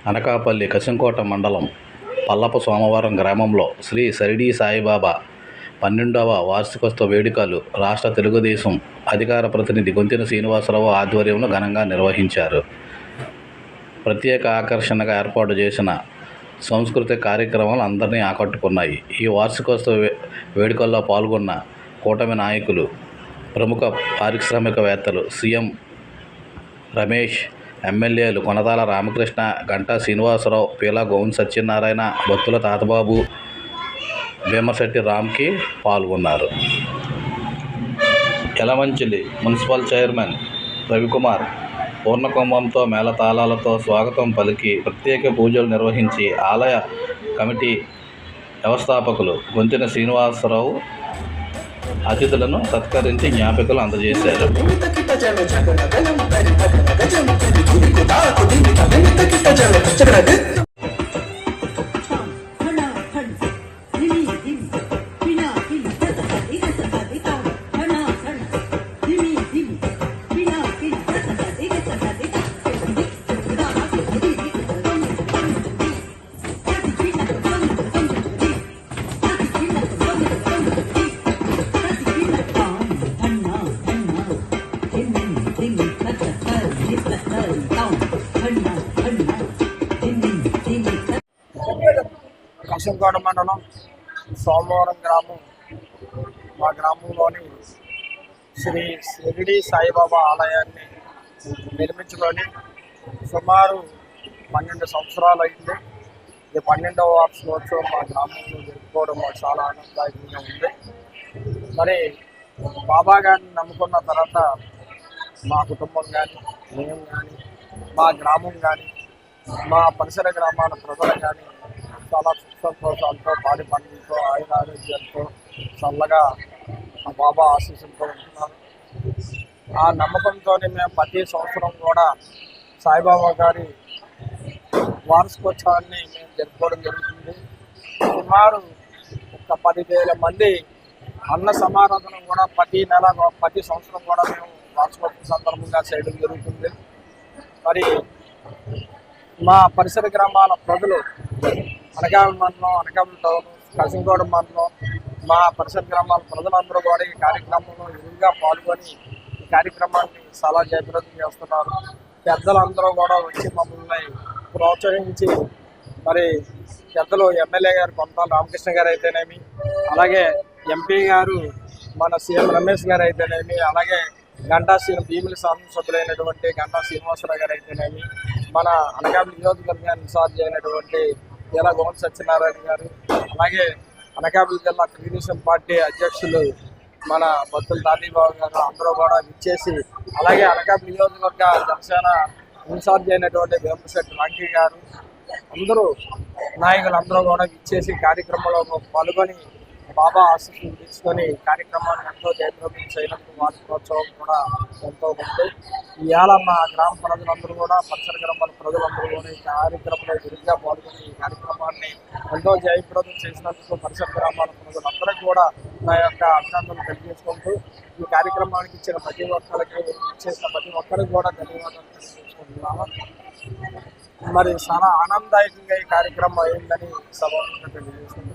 అనకాపల్లి కశింకోట మండలం పల్లపు సోమవారం గ్రామంలో శ్రీ షిరిడీ సాయిబాబా 12వ వార్షికోత్సవ వేడుకలు రాష్ట్ర తెలుగుదేశం అధికార ప్రతినిధి గొంతెన శ్రీనివాసరావు ఆధ్వర్యంలో ఘనంగా నిర్వహించారు. ప్రత్యేక ఆకర్షణగా ఏర్పాటు చేసిన సాంస్కృతిక కార్యక్రమాలు అందరినీ ఆకట్టుకున్నాయి. ఈ వార్షికోత్సవ వేడుకల్లో పాల్గొన్న కూటమి నాయకులు, ప్రముఖ పారిశ్రామికవేత్తలు, సీఎం రమేష్, ఎమ్మెల్యేలు కొనతాల రామకృష్ణ, గంటా శ్రీనివాసరావు, పీలా గోవింద సత్యనారాయణ, బత్తుల తాతబాబు, భీమశెట్టి రామ్కి పాల్గొన్నారు. యలమంచిలి మున్సిపల్ చైర్మన్ రవికుమార్ పూర్ణకుంభంతో మేళతాళాలతో స్వాగతం పలికి ప్రత్యేక పూజలు నిర్వహించి ఆలయ కమిటీ వ్యవస్థాపకులు గొంతెన శ్రీనివాసరావు అతిథులను సత్కరించి జ్ఞాపికలు అందజేశారు. కశింకోట మండలం సోమవారం గ్రామం, మా గ్రామంలోని శ్రీ షిరిడీ సాయిబాబా ఆలయాన్ని నిర్మించుకొని సుమారు 12 సంవత్సరాలు అయింది. ఇది 12వ వార్షికోత్సవం మా గ్రామంలో జరుపుకోవడం మాకు చాలా ఆనందదాయకంగా ఉంది. మరి బాబా గారిని నమ్ముకున్న తర్వాత మా కుటుంబం కానీ, మేము కానీ, మా గ్రామం కానీ, మా పరిసర గ్రామాల ప్రజలు కానీ చాలా సుఖ సంతోషాలతో, పాడి పండుగలతో, ఆయురారోగ్యాలతో చల్లగా ఆ బాబా ఆశీస్సులతో ఉంటున్నాను. ఆ నమ్మకంతోనే మేము ప్రతి సంవత్సరం కూడా సాయిబాబా గారి వార్షికోత్సవాన్ని మేము జరుపుకోవడం జరుగుతుంది. సుమారు ఒక 10,000 మంది అన్న సమారాధన కూడా ప్రతి సంవత్సరం కూడా మేము వార్షికోత్సవం సందర్భంగా చేయడం జరుగుతుంది. మరి మా పరిసర గ్రామాల ప్రజలు, అనకాపల్లి మండలం, అనకాపల్లి టౌన్, కశింకోట మండలం, మా పరిసర గ్రామాల ప్రజలందరూ కూడా ఈ కార్యక్రమంలో ఎదురుగా పాల్గొని ఈ కార్యక్రమాన్ని చాలా జయప్రదం చేస్తున్నారు. పెద్దలందరూ కూడా వచ్చి మమ్మల్ని ప్రోత్సహించి, మరి పెద్దలు ఎమ్మెల్యే గారు కొనతాల రామకృష్ణ గారు అయితేనేమి, అలాగే ఎంపీ గారు మన సీఎం రమేష్ గారు అయితేనేమి, అలాగే గంటా భీమిలి శాసనసభ్యులైనటువంటి గంటా శ్రీనివాసరావు గారు అయితేనేమి, మన అనకాపల్లి నియోజకవర్గాన్ని ఇన్ఛార్జ్ అయినటువంటి పీలా గోవింద సత్యనారాయణ గారు, అలాగే అనకాపల్లి జిల్లా తెలుగుదేశం పార్టీ అధ్యక్షులు మన బత్తుల తాతబాబు గారు అందరూ కూడా విచ్చేసి, అలాగే అనకాపల్లి నియోజకవర్గ జనసేన ఇన్ఛార్జ్ అయినటువంటి భీమశెట్టి రామ్కి గారు, అందరూ నాయకులందరూ కూడా విచ్చేసి కార్యక్రమంలో పాల్గొని బాబా ఆశీస్సులు తీసుకొని కార్యక్రమాన్ని ఎంతో జయప్రదం చేయడానికి వార్షికోత్సవం కూడా ఎంతో ఉంది. ఇవాళ మా గ్రామ ప్రజలందరూ కూడా, పరిసర గ్రామాల ప్రజలందరూ కూడా ఈ కార్యక్రమంలో విరిగా పాల్గొని ఈ కార్యక్రమాన్ని ఎంతో జయప్రదం చేసినందుకు పరిసర గ్రామాల ప్రజలందరికీ కూడా నా యొక్క అభినందనలు తెలియజేసుకుంటూ, ఈ కార్యక్రమానికి ఇచ్చిన ప్రతి ఒక్కరికి, చేసిన ప్రతి ఒక్కరికి కూడా ధన్యవాదాలు తెలియజేసుకుంటున్నాను. మరి చాలా ఆనందదాయకంగా ఈ కార్యక్రమం అయిందని సభ తెలియజేస్తున్నాను.